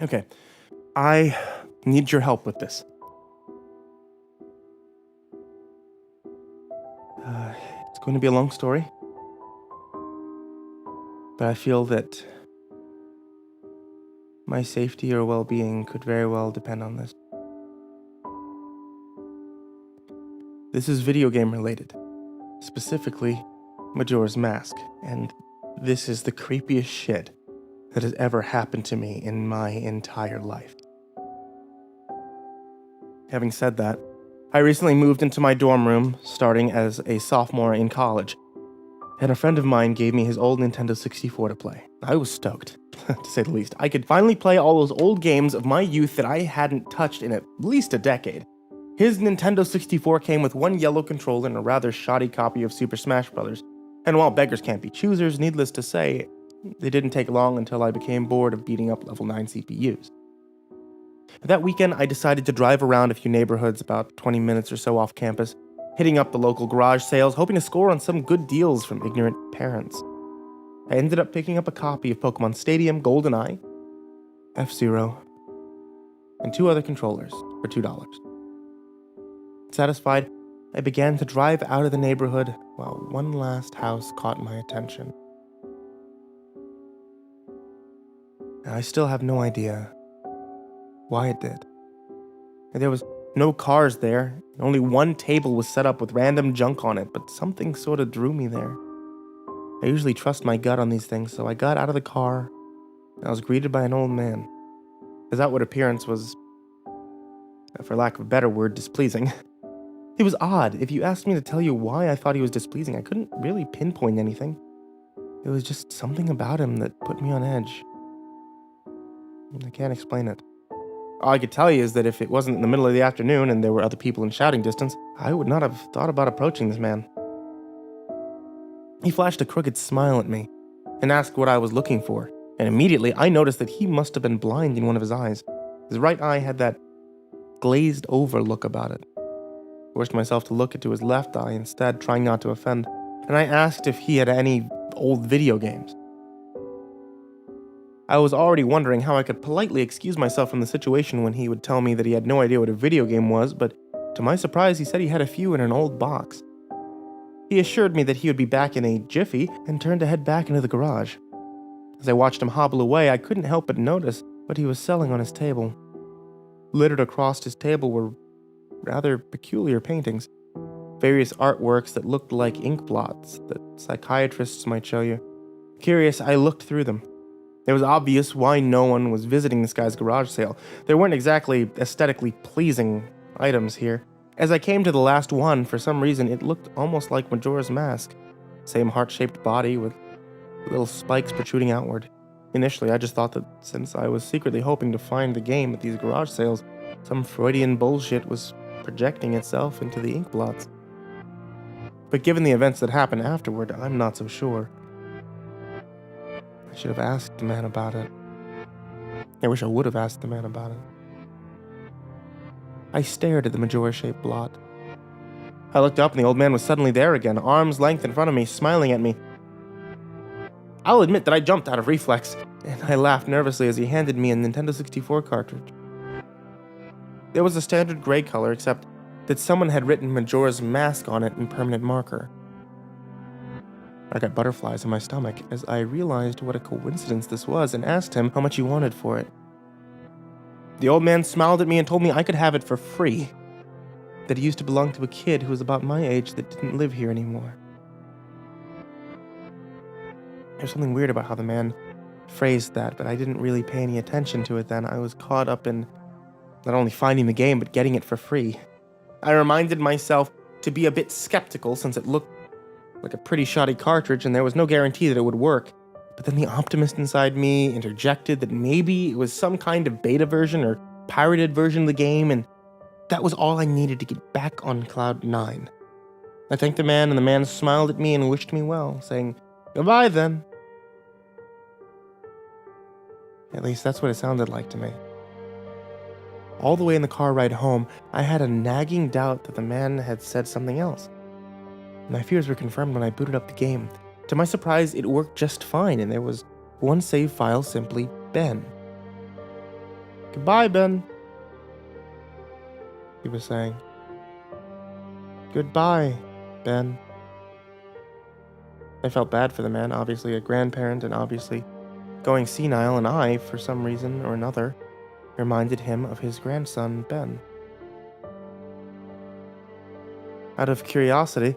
Okay, I need your help with this. It's going to be a long story, but I feel that my safety or well-being could very well depend on this. This is video game related, specifically Majora's Mask, and this is the creepiest shit that has ever happened to me in my entire life. Having said that, I recently moved into my dorm room starting as a sophomore in college, and a friend of mine gave me his old Nintendo 64 to play. I was stoked, to say the least. I could finally play all those old games of my youth that I hadn't touched in at least a decade. His Nintendo 64 came with one yellow controller and a rather shoddy copy of Super Smash Bros. And while beggars can't be choosers, needless to say, it didn't take long until I became bored of beating up level 9 CPUs. That weekend, I decided to drive around a few neighborhoods about 20 minutes or so off campus, hitting up the local garage sales, hoping to score on some good deals from ignorant parents. I ended up picking up a copy of Pokemon Stadium, GoldenEye, F-Zero, and 2 other controllers for $2. Satisfied, I began to drive out of the neighborhood while one last house caught my attention. I still have no idea why it did. There was no cars there, only one table was set up with random junk on it, but something sort of drew me there. I usually trust my gut on these things, so I got out of the car, and I was greeted by an old man. His outward appearance was, for lack of a better word, displeasing. It was odd. If you asked me to tell you why I thought he was displeasing, I couldn't really pinpoint anything. It was just something about him that put me on edge. I can't explain it. All I could tell you is that if it wasn't in the middle of the afternoon and there were other people in shouting distance, I would not have thought about approaching this man. He flashed a crooked smile at me and asked what I was looking for, and immediately I noticed that he must have been blind in one of his eyes. His right eye had that glazed over look about it. I forced myself to look into his left eye instead, trying not to offend, and I asked if he had any old video games. I was already wondering how I could politely excuse myself from the situation when he would tell me that he had no idea what a video game was, but to my surprise, he said he had a few in an old box. He assured me that he would be back in a jiffy and turned to head back into the garage. As I watched him hobble away, I couldn't help but notice what he was selling on his table. Littered across his table were rather peculiar paintings, various artworks that looked like ink blots that psychiatrists might show you. Curious, I looked through them. It was obvious why no one was visiting this guy's garage sale. There weren't exactly aesthetically pleasing items here. As I came to the last one, for some reason it looked almost like Majora's Mask. Same heart-shaped body with little spikes protruding outward. Initially, I just thought that since I was secretly hoping to find the game at these garage sales, some Freudian bullshit was projecting itself into the ink blots. But given the events that happened afterward, I'm not so sure. I should have asked the man about it. I wish I would have asked the man about it. I stared at the Majora-shaped blot. I looked up and the old man was suddenly there again, arm's length in front of me, smiling at me. I'll admit that I jumped out of reflex, and I laughed nervously as he handed me a Nintendo 64 cartridge. It was a standard gray color, except that someone had written Majora's Mask on it in permanent marker. I got butterflies in my stomach as I realized what a coincidence this was and asked him how much he wanted for it. The old man smiled at me and told me I could have it for free, that it used to belong to a kid who was about my age that didn't live here anymore. There's something weird about how the man phrased that, but I didn't really pay any attention to it then. I was caught up in not only finding the game, but getting it for free. I reminded myself to be a bit skeptical since it looked like a pretty shoddy cartridge and there was no guarantee that it would work. But then the optimist inside me interjected that maybe it was some kind of beta version or pirated version of the game, and that was all I needed to get back on Cloud 9. I thanked the man, and the man smiled at me and wished me well, saying, "Goodbye then." At least that's what it sounded like to me. All the way in the car ride home, I had a nagging doubt that the man had said something else. My fears were confirmed when I booted up the game. To my surprise, it worked just fine, and there was one save file, simply Ben. Goodbye, Ben, he was saying. Goodbye, Ben. I felt bad for the man, obviously a grandparent and obviously going senile, and I, for some reason or another, reminded him of his grandson, Ben. Out of curiosity,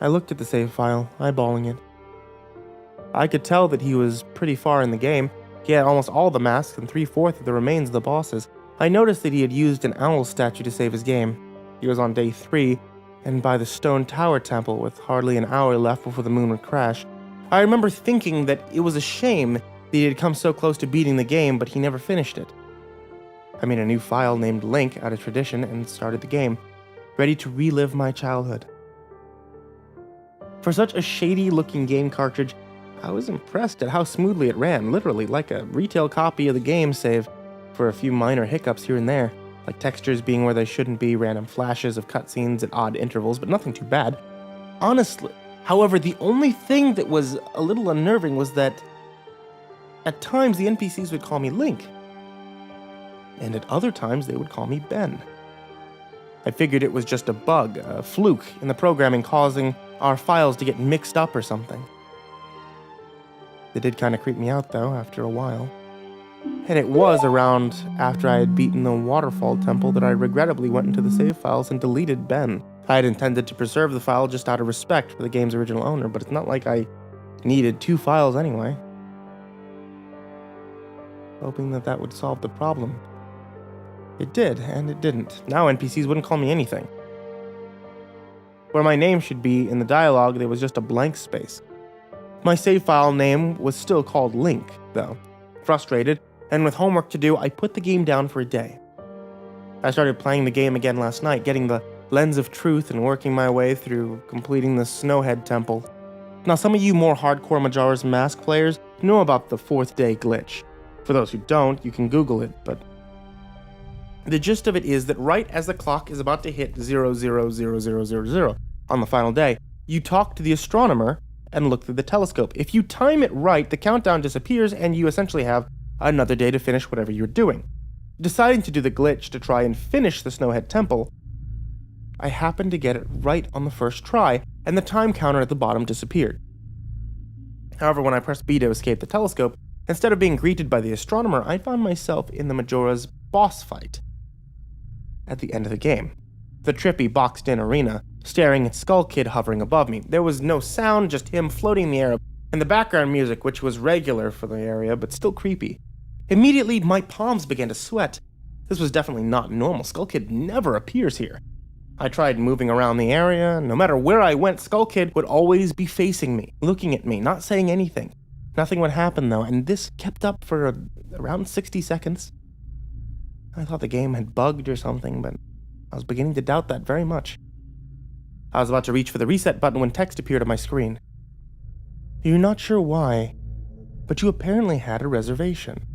I looked at the save file, eyeballing it. I could tell that he was pretty far in the game. He had almost all the masks and 3/4 of the remains of the bosses. I noticed that he had used an owl statue to save his game. He was on day 3, and by the stone tower temple with hardly an hour left before the moon would crash. I remember thinking that it was a shame that he had come so close to beating the game, but he never finished it. I made a new file named Link out of tradition and started the game, ready to relive my childhood. For such a shady-looking game cartridge, I was impressed at how smoothly it ran, literally like a retail copy of the game, save for a few minor hiccups here and there, like textures being where they shouldn't be, random flashes of cutscenes at odd intervals, but nothing too bad. Honestly, however, the only thing that was a little unnerving was that at times the NPCs would call me Link, and at other times they would call me Ben. I figured it was just a bug, a fluke in the programming causing our files to get mixed up or something. It did kind of creep me out though after a while. And it was around after I had beaten the waterfall temple that I regrettably went into the save files and deleted Ben. I had intended to preserve the file just out of respect for the game's original owner, but it's not like I needed 2 files anyway. Hoping that that would solve the problem. It did, and it didn't. Now NPCs wouldn't call me anything. Where my name should be in the dialogue, there was just a blank space. My save file name was still called Link, though. Frustrated, and with homework to do, I put the game down for a day. I started playing the game again last night, getting the lens of truth and working my way through completing the Snowhead Temple. Now, some of you more hardcore Majora's Mask players know about the 4th day glitch. For those who don't, you can Google it, but the gist of it is that right as the clock is about to hit 000000 on the final day, you talk to the astronomer and look through the telescope. If you time it right, the countdown disappears and you essentially have another day to finish whatever you're doing. Deciding to do the glitch to try and finish the Snowhead Temple, I happened to get it right on the first try, and the time counter at the bottom disappeared. However, when I pressed B to escape the telescope, instead of being greeted by the astronomer, I found myself in the Majora's boss fight at the end of the game. The trippy boxed-in arena, staring at Skull Kid hovering above me. There was no sound, just him floating in the air, and the background music, which was regular for the area, but still creepy. Immediately, my palms began to sweat. This was definitely not normal. Skull Kid never appears here. I tried moving around the area. No matter where I went, Skull Kid would always be facing me, looking at me, not saying anything. Nothing would happen, though, and this kept up for around 60 seconds. I thought the game had bugged or something, but I was beginning to doubt that very much. I was about to reach for the reset button when text appeared on my screen. You're not sure why, but you apparently had a reservation.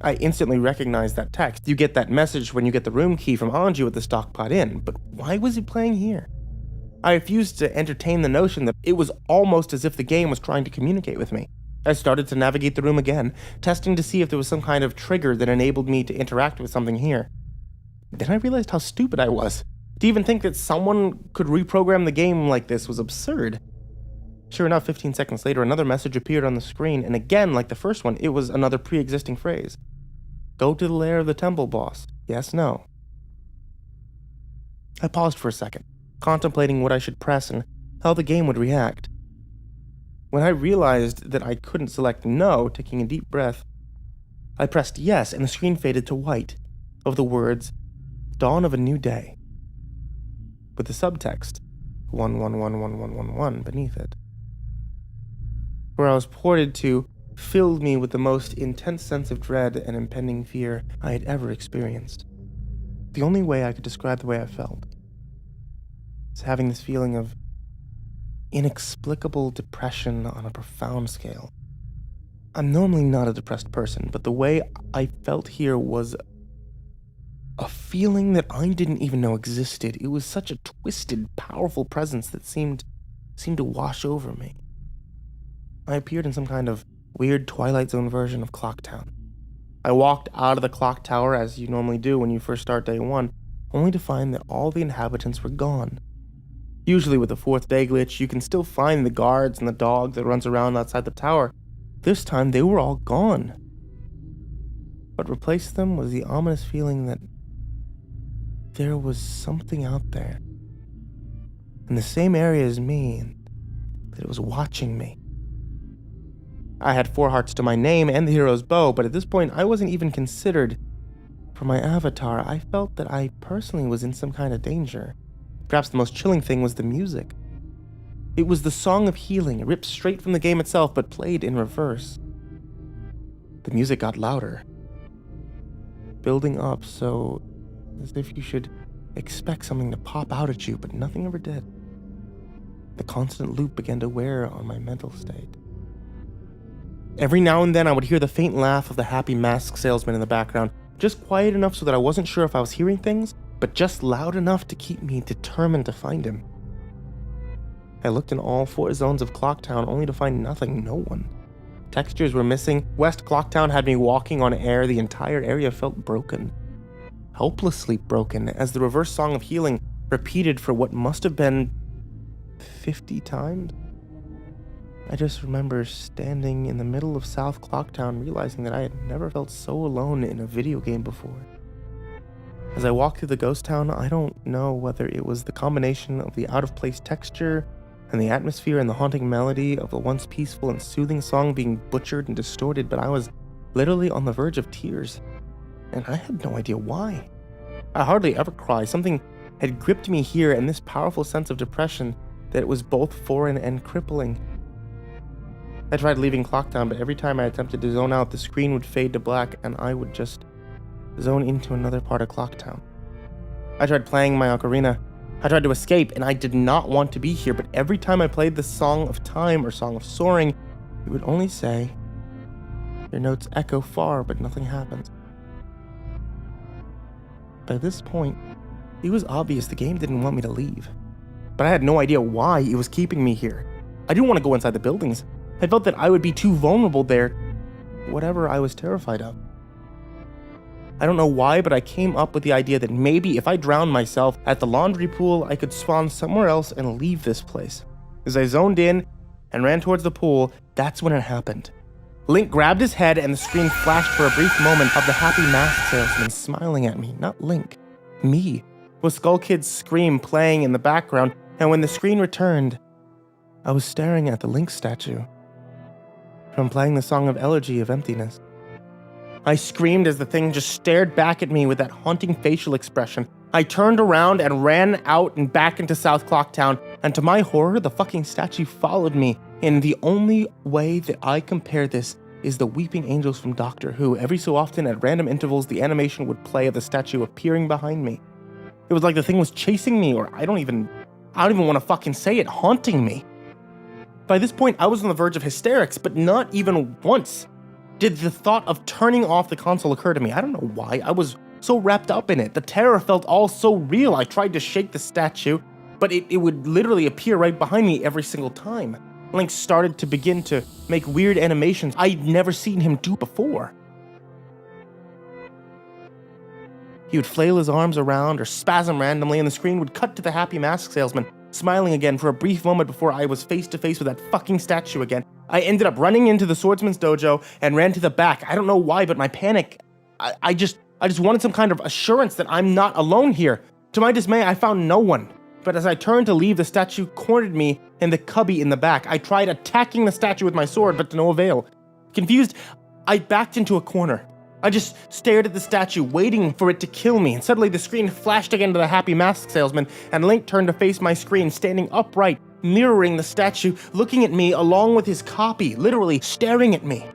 I instantly recognized that text. You get that message when you get the room key from Anju at the Stockpot Inn, but why was it playing here? I refused to entertain the notion that it was almost as if the game was trying to communicate with me. I started to navigate the room again, testing to see if there was some kind of trigger that enabled me to interact with something here. Then I realized how stupid I was. To even think that someone could reprogram the game like this was absurd. Sure enough, 15 seconds later, another message appeared on the screen, and again, like the first one, it was another pre-existing phrase. Go to the lair of the temple boss. Yes, no. I paused for a second, contemplating what I should press and how the game would react. When I realized that I couldn't select no, taking a deep breath, I pressed yes, and the screen faded to white, of the words, Dawn of a New Day, with the subtext, 111111 beneath it. Where I was ported to filled me with the most intense sense of dread and impending fear I had ever experienced. The only way I could describe the way I felt is having this feeling of inexplicable depression on a profound scale. I'm normally not a depressed person, but the way I felt here was a feeling that I didn't even know existed. It was such a twisted, powerful presence that seemed to wash over me. I appeared in some kind of weird Twilight Zone version of Clocktown. I walked out of the clock tower as you normally do when you first start day 1, only to find that all the inhabitants were gone. Usually with the 4th day glitch, you can still find the guards and the dog that runs around outside the tower. This time, they were all gone. What replaced them was the ominous feeling that there was something out there, in the same area as me, and that it was watching me. I had 4 hearts to my name and the hero's bow, but at this point, I wasn't even considered for my avatar. I felt that I personally was in some kind of danger. Perhaps the most chilling thing was the music. It was the Song of Healing, ripped straight from the game itself, but played in reverse. The music got louder, building up, so as if you should expect something to pop out at you, but nothing ever did. The constant loop began to wear on my mental state. Every now and then I would hear the faint laugh of the happy mask salesman in the background, just quiet enough so that I wasn't sure if I was hearing things, but just loud enough to keep me determined to find him. I looked in all 4 zones of Clocktown only to find nothing, no one. Textures were missing. West Clocktown had me walking on air. The entire area felt broken. Helplessly broken, as the reverse Song of Healing repeated for what must have been 50 times. I just remember standing in the middle of South Clocktown, realizing that I had never felt so alone in a video game before. As I walked through the ghost town, I don't know whether it was the combination of the out-of-place texture and the atmosphere and the haunting melody of the once peaceful and soothing song being butchered and distorted, but I was literally on the verge of tears, and I had no idea why. I hardly ever cry. Something had gripped me here, and this powerful sense of depression that it was both foreign and crippling. I tried leaving Clocktown, but every time I attempted to zone out, the screen would fade to black, and I would just zone into another part of Clocktown. I tried playing my ocarina. I tried to escape, and I did not want to be here, but every time I played the Song of Time or Song of Soaring, it would only say, "Your notes echo far, but nothing happens." By this point, it was obvious the game didn't want me to leave, but I had no idea why it was keeping me here. I didn't want to go inside the buildings. I felt that I would be too vulnerable there, whatever I was terrified of. I don't know why, but I came up with the idea that maybe if I drowned myself at the laundry pool, I could spawn somewhere else and leave this place. As I zoned in and ran towards the pool, that's when it happened. Link grabbed his head and the screen flashed for a brief moment of the happy mask salesman smiling at me, not Link, me, with Skull Kid's scream playing in the background, and when the screen returned, I was staring at the Link statue from playing the Song of Elegy of Emptiness. I screamed as the thing just stared back at me with that haunting facial expression. I turned around and ran out and back into South Clocktown, and to my horror, the fucking statue followed me. And the only way that I compare this is the weeping angels from Doctor Who. Every so often, at random intervals, the animation would play of the statue appearing behind me. It was like the thing was chasing me, or I don't even want to fucking say it, haunting me. By this point, I was on the verge of hysterics, but not even once did the thought of turning off the console occur to me. I don't know why. I was so wrapped up in it. The terror felt all so real. I tried to shake the statue, but it would literally appear right behind me every single time. Link started to begin to make weird animations I'd never seen him do before. He would flail his arms around or spasm randomly, and the screen would cut to the happy mask salesman, smiling again for a brief moment before I was face to face with that fucking statue again. I ended up running into the swordsman's dojo and ran to the back. I don't know why, but my panic, I just wanted some kind of assurance that I'm not alone here. To my dismay, I found no one. But as I turned to leave, the statue cornered me in the cubby in the back. I tried attacking the statue with my sword, but to no avail. Confused, I backed into a corner. I just stared at the statue, waiting for it to kill me, and suddenly the screen flashed again to the happy mask salesman, and Link turned to face my screen, standing upright, mirroring the statue, looking at me along with his copy, literally staring at me.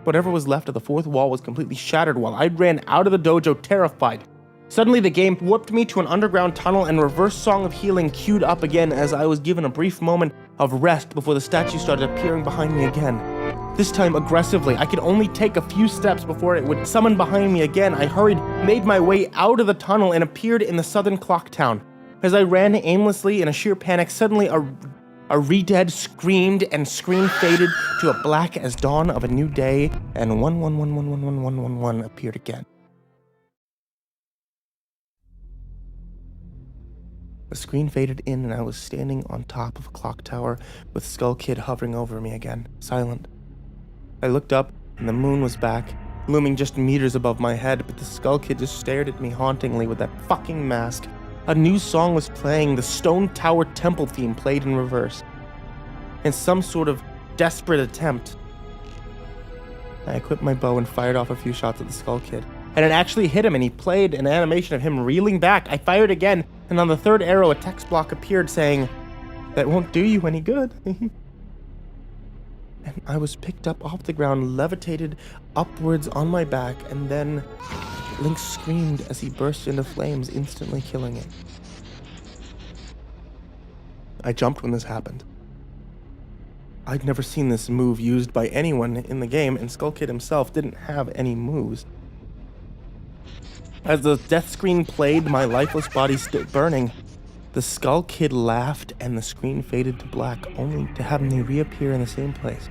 Whatever was left of the 4th wall was completely shattered while I ran out of the dojo terrified. Suddenly the game warped me to an underground tunnel, and reverse Song of Healing queued up again as I was given a brief moment of rest before the statue started appearing behind me again. This time aggressively. I could only take a few steps before it would summon behind me again. I hurried, made my way out of the tunnel, and appeared in the southern Clocktown. As I ran aimlessly in a sheer panic, suddenly a A re-dead screamed, and scream faded to a black as dawn of a new day, and 11111111 appeared again. The screen faded in, and I was standing on top of a clock tower with Skull Kid hovering over me again, silent. I looked up, and the moon was back, looming just meters above my head, but the Skull Kid just stared at me hauntingly with that fucking mask. A new song was playing, the Stone Tower Temple theme played in reverse. In some sort of desperate attempt, I equipped my bow and fired off a few shots at the Skull Kid. And it actually hit him, and he played an animation of him reeling back. I fired again, and on the third arrow, a text block appeared saying, "That won't do you any good." And I was picked up off the ground, levitated upwards on my back, and then Link screamed as he burst into flames, instantly killing it. I jumped when this happened. I'd never seen this move used by anyone in the game, and Skull Kid himself didn't have any moves. As the death screen played, my lifeless body still burning, the Skull Kid laughed and the screen faded to black, only to have me reappear in the same place.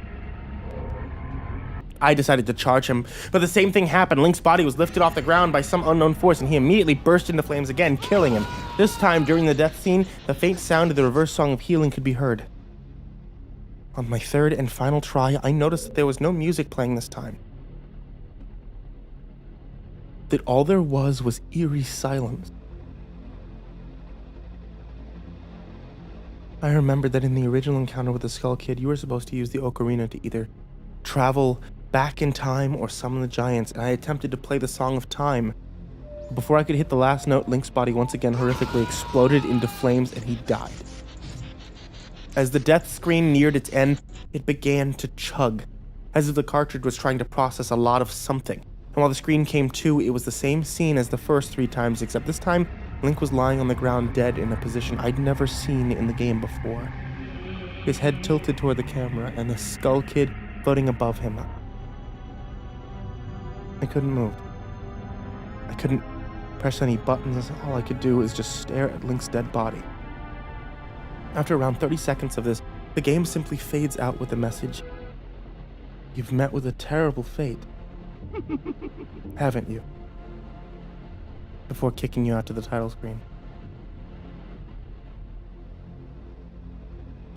I decided to charge him, but the same thing happened. Link's body was lifted off the ground by some unknown force, and he immediately burst into flames again, killing him. This time, during the death scene, the faint sound of the reverse song of healing could be heard. On my third and final try, I noticed that there was no music playing this time. That all there was eerie silence. I remembered that in the original encounter with the Skull Kid, you were supposed to use the ocarina to either travel back in time or summon the giants, and I attempted to play the Song of Time. Before I could hit the last note, Link's body once again horrifically exploded into flames, and he died. As the death screen neared its end, it began to chug, as if the cartridge was trying to process a lot of something. And while the screen came to, it was the same scene as the first 3 times, except this time, Link was lying on the ground dead in a position I'd never seen in the game before. His head tilted toward the camera, and the Skull Kid floating above him. I couldn't move. I couldn't press any buttons. All I could do was just stare at Link's dead body. After around 30 seconds of this, the game simply fades out with the message, "You've met with a terrible fate, haven't you?" Before kicking you out to the title screen.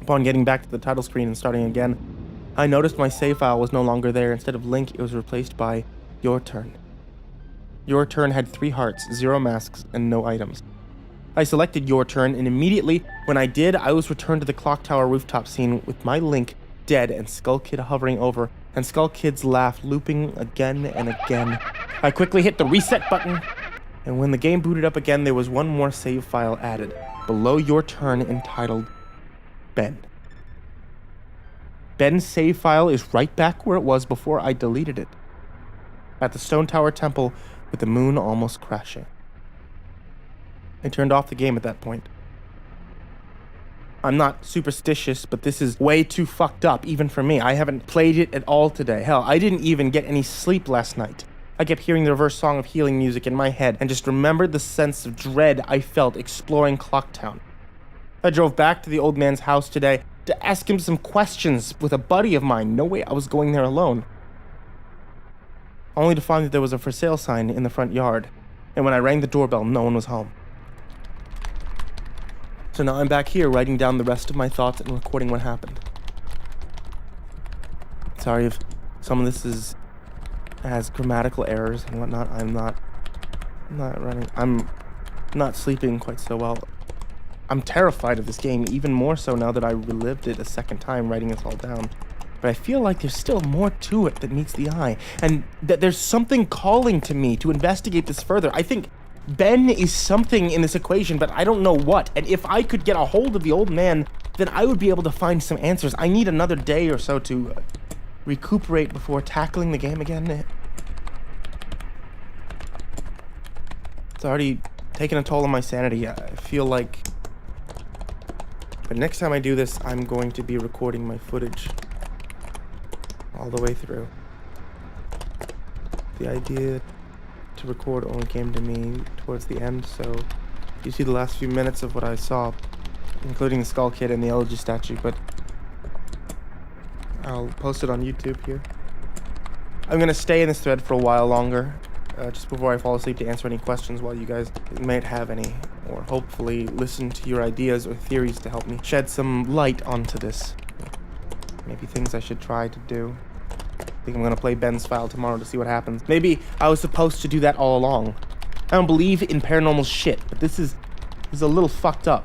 Upon getting back to the title screen and starting again, I noticed my save file was no longer there. Instead of Link, it was replaced by Your Turn. Your Turn had 3 hearts, 0 masks, and no items. I selected Your Turn, and immediately when I did, I was returned to the clock tower rooftop scene with my Link dead and Skull Kid hovering over, and Skull Kid's laugh looping again and again. I quickly hit the reset button, and when the game booted up again, there was one more save file added, below Your Turn, entitled Ben. Ben's save file is right back where it was before I deleted it, at the Stone Tower Temple with the moon almost crashing. I turned off the game at that point. I'm not superstitious, but this is way too fucked up, even for me. I haven't played it at all today. Hell, I didn't even get any sleep last night. I kept hearing the reverse song of healing music in my head and just remembered the sense of dread I felt exploring Clocktown. I drove back to the old man's house today to ask him some questions with a buddy of mine. No way I was going there alone. Only to find that there was a for sale sign in the front yard, and when I rang the doorbell, no one was home. So now I'm back here writing down the rest of my thoughts and recording what happened. Sorry if some of this has grammatical errors and whatnot. I'm not sleeping quite so well. I'm terrified of this game, even more so now that I relived it a second time writing this all down. But I feel like there's still more to it that meets the eye, and that there's something calling to me to investigate this further. I think Ben is something in this equation, but I don't know what. And if I could get a hold of the old man, then I would be able to find some answers. I need another day or so to recuperate before tackling the game again. It's already taken a toll on my sanity. I feel like... But next time I do this, I'm going to be recording my footage all the way through. The idea to record only came to me towards the end, so you see the last few minutes of what I saw including the Skull Kid and the Elegy statue, but I'll post it on YouTube here. I'm gonna stay in this thread for a while longer, just before I fall asleep, to answer any questions while you guys might have any, or hopefully listen to your ideas or theories to help me shed some light onto this. Maybe things I should try to do. I think I'm gonna play Ben's file tomorrow to see what happens. Maybe I was supposed to do that all along. I don't believe in paranormal shit, but this is a little fucked up.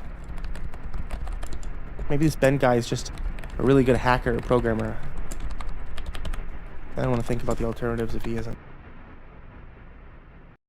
Maybe this Ben guy is just a really good hacker or programmer. I don't want to think about the alternatives if he isn't.